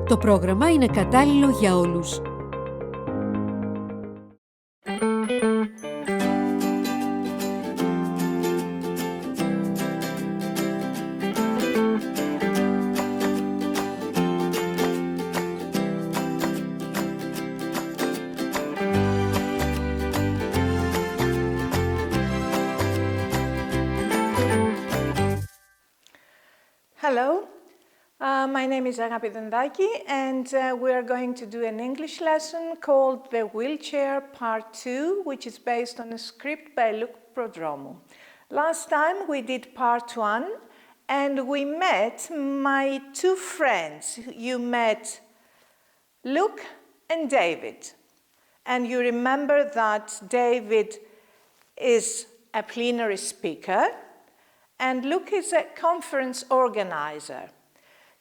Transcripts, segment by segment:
Το πρόγραμμα είναι κατάλληλο για όλους. Hello, my name is Agapi Dendaki and we are going to do an English lesson called The Wheelchair Part 2, which is based on a script by Luke Prodromou. Last time we did Part 1 and we met my two friends. You met Luke and David. And you remember that David is a plenary speaker and Luke is a conference organizer.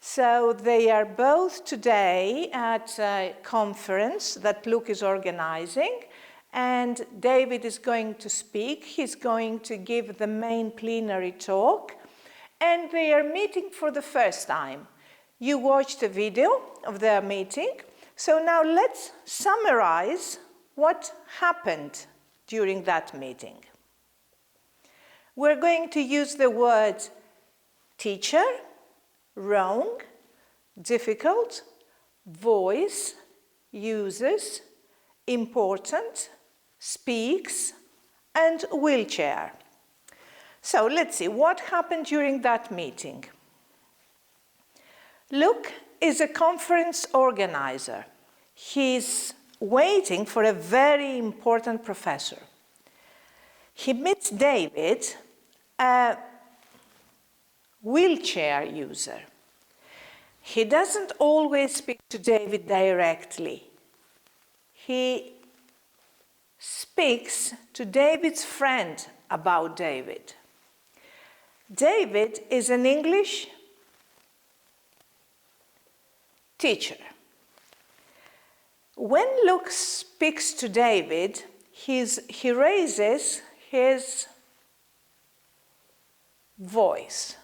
So they are both today at a conference that Luke is organizing, and David is going to speak. He's going to give the main plenary talk, and they are meeting for the first time. You watched a video of their meeting, so now let's summarize what happened during that meeting. We're going to use the words teacher, wrong, difficult, voice, uses, important, speaks, and wheelchair. So let's see what happened during that meeting. Luke is a conference organizer. He's waiting for a very important professor. He meets David, a wheelchair user. He doesn't always speak to David directly. He speaks to David's friend about David. David is an English teacher. When Luke speaks to David, he raises his voice.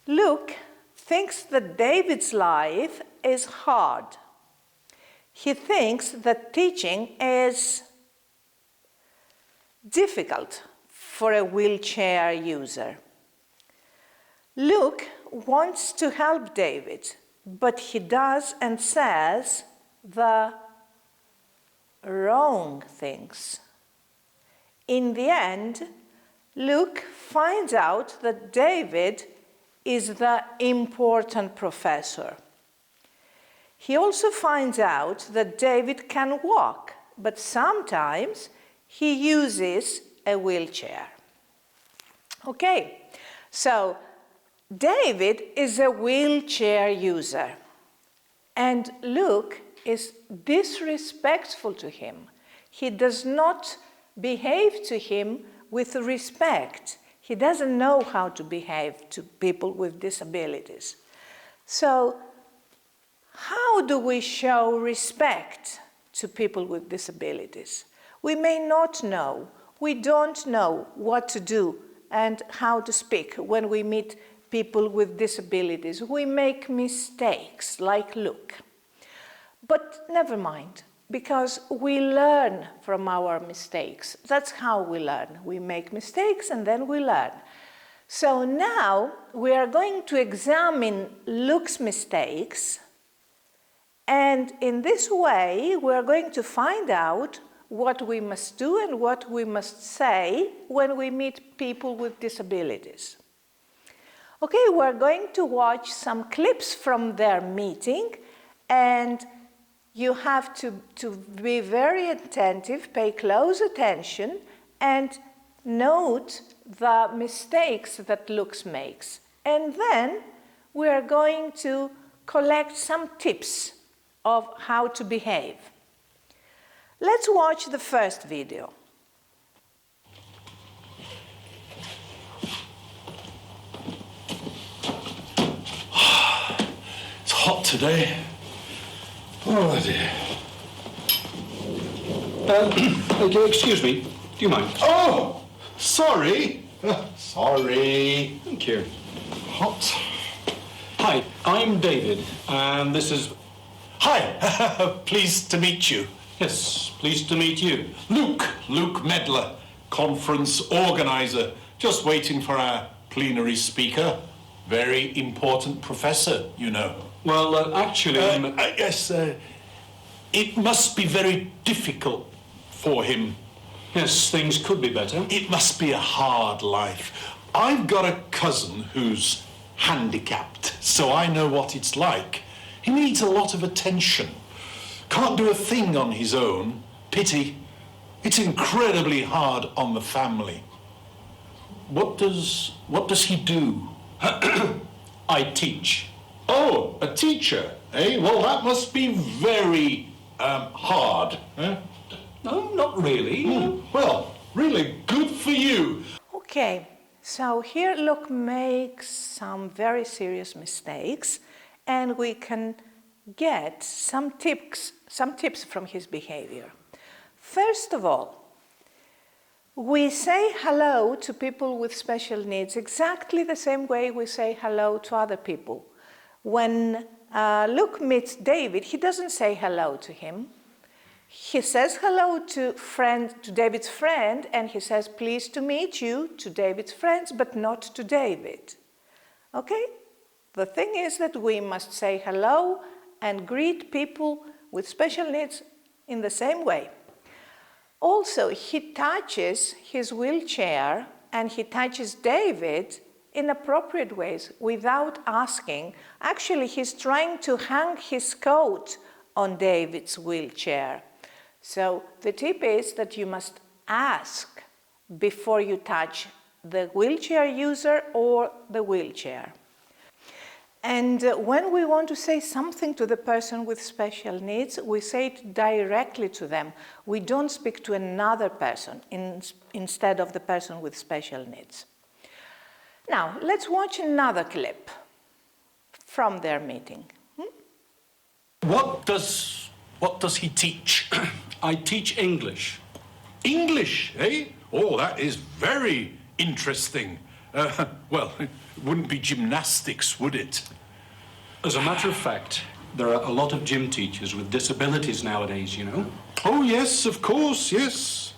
Luke thinks that David's life is hard. He thinks that teaching is difficult for a wheelchair user. Luke wants to help David, but he does and says the wrong things. In the end, Luke finds out that David is the important professor. He also finds out that David can walk, but sometimes he uses a wheelchair. Okay, so David is a wheelchair user, and Luke is disrespectful to him. He does not behave to him with respect. He doesn't know how to behave to people with disabilities. So, how do we show respect to people with disabilities? We may not know. We don't know what to do and how to speak when we meet people with disabilities. We make mistakes, like Luke. But never mind, because we learn from our mistakes. That's how we learn. We make mistakes and then we learn. So now we are going to examine Luke's mistakes, and in this way we are going to find out what we must do and what we must say when we meet people with disabilities. Okay, we're going to watch some clips from their meeting, and you have to be very attentive, pay close attention, and note the mistakes that Luke makes. And then we are going to collect some tips of how to behave. Let's watch the first video. It's hot today. Oh dear. Excuse me, do you mind? Oh, sorry. Sorry. Thank you. Hot. Hi, I'm David, and this is... Hi, pleased to meet you. Yes, pleased to meet you. Luke Medler, conference organizer. Just waiting for our plenary speaker. Very important professor, you know. Well, actually... Yes, it must be very difficult for him. Yes, things could be better. It must be a hard life. I've got a cousin who's handicapped, so I know what it's like. He needs a lot of attention. Can't do a thing on his own. Pity. It's incredibly hard on the family. What does he do? I teach. Oh, a teacher, eh? Well, that must be very hard. Eh? No, not really. Well, really good for you. Okay, so here Luke makes some very serious mistakes, and we can get some tips from his behavior. First of all, we say hello to people with special needs exactly the same way we say hello to other people. When Luke meets David, he doesn't say hello to him. He says hello to David's friend, and he says, pleased to meet you, to David's friends, but not to David. Okay? The thing is that we must say hello and greet people with special needs in the same way. Also, he touches his wheelchair and he touches David in appropriate ways without asking. Actually, he's trying to hang his coat on David's wheelchair. So the tip is that you must ask before you touch the wheelchair user or the wheelchair. And when we want to say something to the person with special needs, we say it directly to them. We don't speak to another person instead of the person with special needs. Now, let's watch another clip from their meeting. What does he teach? I teach English. English, eh? Oh, that is very interesting. Well, it wouldn't be gymnastics, would it? As a matter of fact, there are a lot of gym teachers with disabilities nowadays, you know. Oh, yes, of course, yes.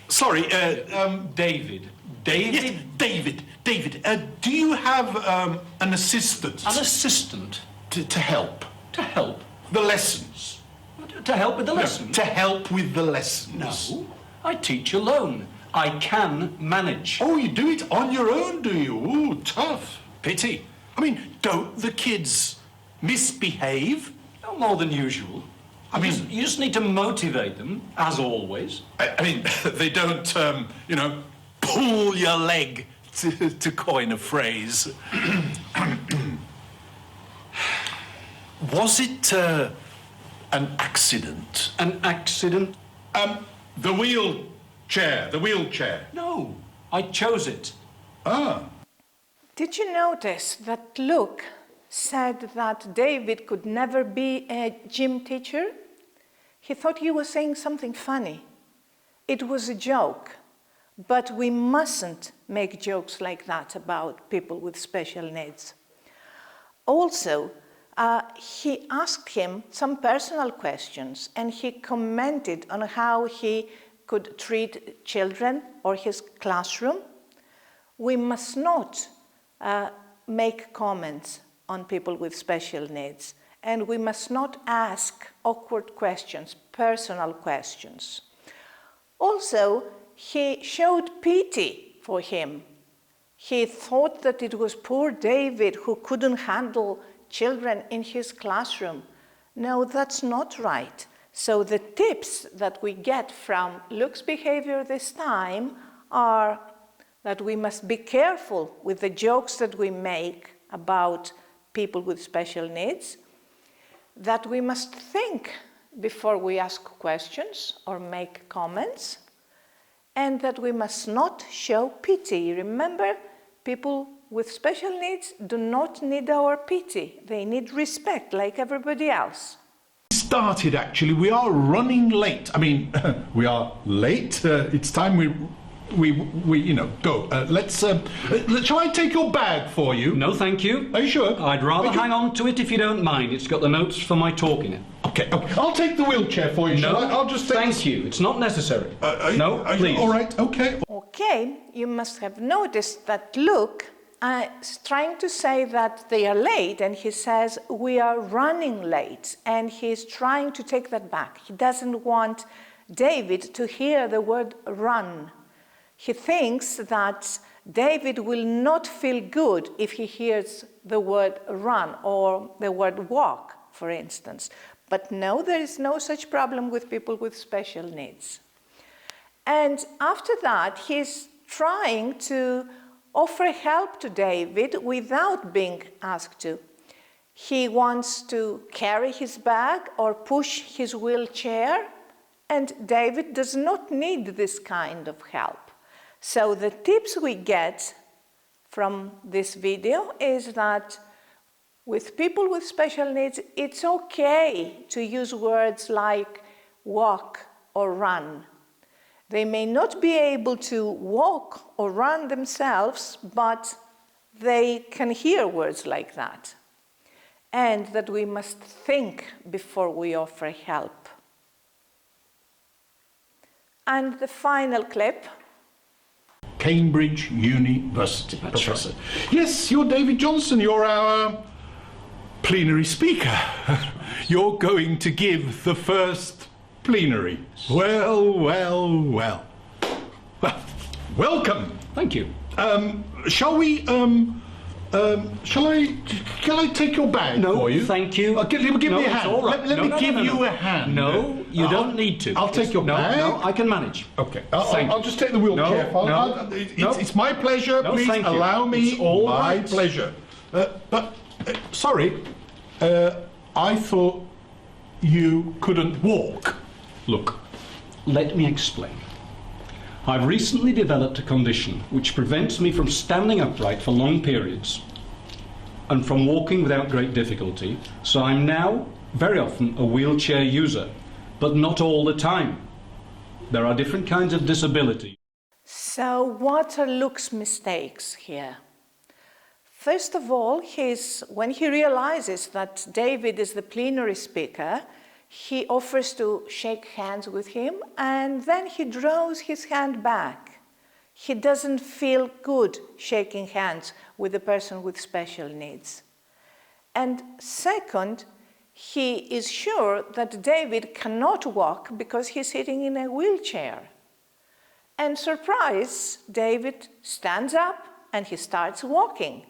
Sorry, David. Yes, David, do you have an assistant? An assistant? To help? To help? The lessons? To help with the lessons? No, to help with the lessons. No, I teach alone. I can manage. Oh, you do it on your own, do you? Ooh, tough. Pity. I mean, don't the kids misbehave? No more than usual. I mean, You just need to motivate them, as always. I mean, they don't, pull your leg, to coin a phrase. Was it an accident? An accident? The wheelchair. No, I chose it. Ah. Did you notice that Luke said that David could never be a gym teacher? He thought he was saying something funny. It was a joke, but we mustn't make jokes like that about people with special needs. Also, he asked him some personal questions, and he commented on how he could treat children or his classroom. We must not make comments on people with special needs, and we must not ask awkward questions, personal questions. Also, he showed pity for him. He thought that it was poor David who couldn't handle children in his classroom. No, that's not right. So the tips that we get from Luke's behavior this time are that we must be careful with the jokes that we make about people with special needs, that we must think before we ask questions or make comments, and that we must not show pity. Remember, people with special needs do not need our pity. They need respect like everybody else. Actually, we are running late. I mean, we are late. It's time we go. Shall I take your bag for you? No, thank you. Are you sure? I'd rather hang on to it if you don't mind. It's got the notes for my talk in it. Okay. I'll take the wheelchair for you. No, I'll just take thank you. It's not necessary. No, please. All right. Okay. Okay, you must have noticed that Luke is trying to say that they are late, and he says, we are running late, and he's trying to take that back. He doesn't want David to hear the word run. He thinks that David will not feel good if he hears the word run or the word walk, for instance. But no, there is no such problem with people with special needs. And after that, he's trying to offer help to David without being asked to. He wants to carry his bag or push his wheelchair, and David does not need this kind of help. So the tips we get from this video is that with people with special needs, it's okay to use words like walk or run. They may not be able to walk or run themselves, but they can hear words like that. And that we must think before we offer help. And the final clip. Cambridge University professor. Right. Yes, you're David Johnson. You're our plenary speaker. You're going to give the first plenary. Well. Well, welcome. Thank you. Shall I take your bag No, for you? thank you. Give me No, a it's hand. all right. Let me No, give no. you a hand. No, you don't need to. I'll take your bag. No, I can manage. Okay. Thank I'll you. just take the wheelchair. No. It's my pleasure. No, Please thank you. allow me. It's all my right. pleasure. Sorry. I thought you couldn't walk. Look, let me explain. I've recently developed a condition which prevents me from standing upright for long periods and from walking without great difficulty, so I'm now very often a wheelchair user, but not all the time. There are different kinds of disability. So what are Luke's mistakes here? First of all, when he realizes that David is the plenary speaker, he offers to shake hands with him, and then he draws his hand back. He doesn't feel good shaking hands with a person with special needs. And second, he is sure that David cannot walk because he's sitting in a wheelchair. And surprise, David stands up and he starts walking.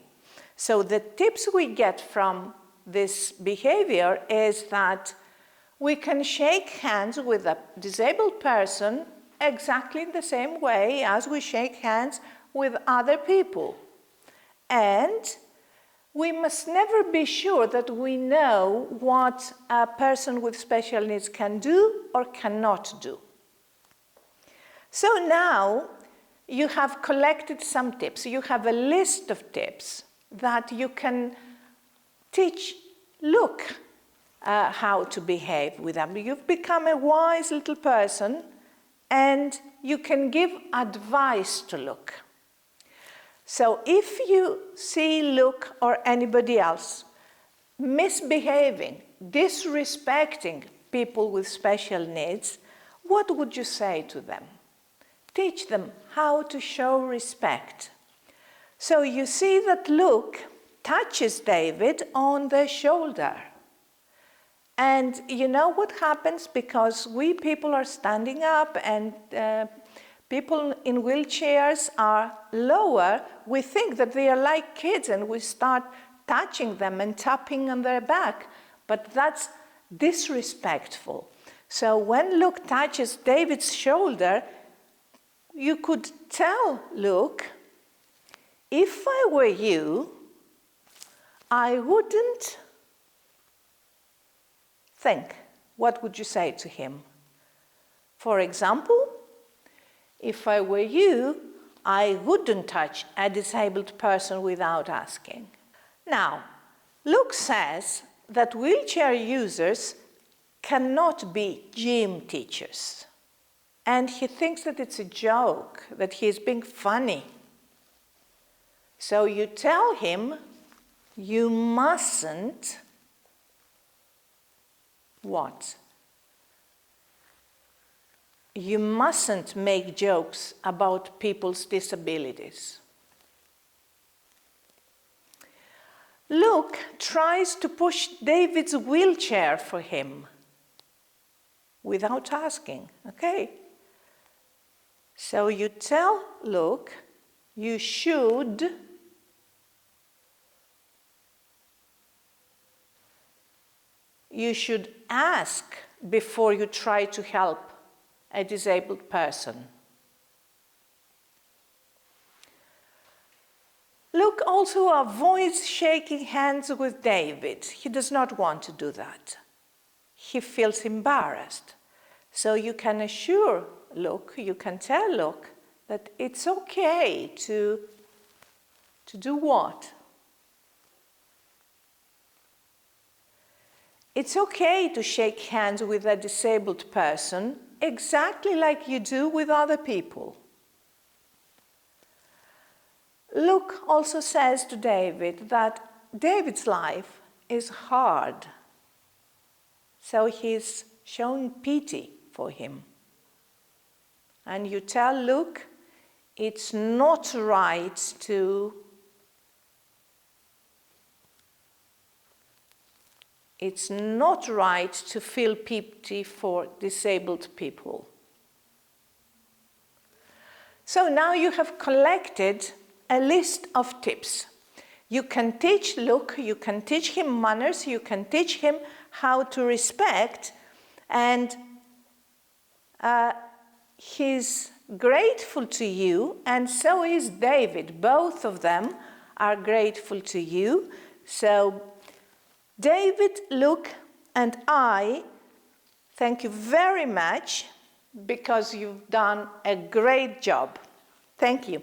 So the tips we get from this behavior is that we can shake hands with a disabled person exactly the same way as we shake hands with other people. And we must never be sure that we know what a person with special needs can do or cannot do. So now you have collected some tips. You have a list of tips that you can teach Luke how to behave with them. You've become a wise little person, and you can give advice to Luke. So if you see Luke or anybody else misbehaving, disrespecting people with special needs, what would you say to them? Teach them how to show respect. So you see that Luke touches David on the shoulder. And you know what happens? Because we people are standing up and people in wheelchairs are lower, we think that they are like kids and we start touching them and tapping on their back. But that's disrespectful. So when Luke touches David's shoulder, you could tell Luke, if I were you, I wouldn't think. What would you say to him? For example, if I were you, I wouldn't touch a disabled person without asking. Now, Luke says that wheelchair users cannot be gym teachers. and he thinks that it's a joke, that he is being funny. So you tell him, you mustn't what? You mustn't make jokes about people's disabilities. Luke tries to push David's wheelchair for him without asking, okay? So you tell Luke, you should ask before you try to help a disabled person. Luke also avoids shaking hands with David. He does not want to do that. He feels embarrassed. So you can assure Luke, you can tell Luke that it's okay to do what? It's okay to shake hands with a disabled person exactly like you do with other people. Luke also says to David that David's life is hard, so he's showing pity for him. And you tell Luke it's not right to feel pity for disabled people. So now you have collected a list of tips. You can teach Luke, you can teach him manners, you can teach him how to respect, and he's grateful to you, and so is David. Both of them are grateful to you. So David, Luke, and I thank you very much because you've done a great job. Thank you.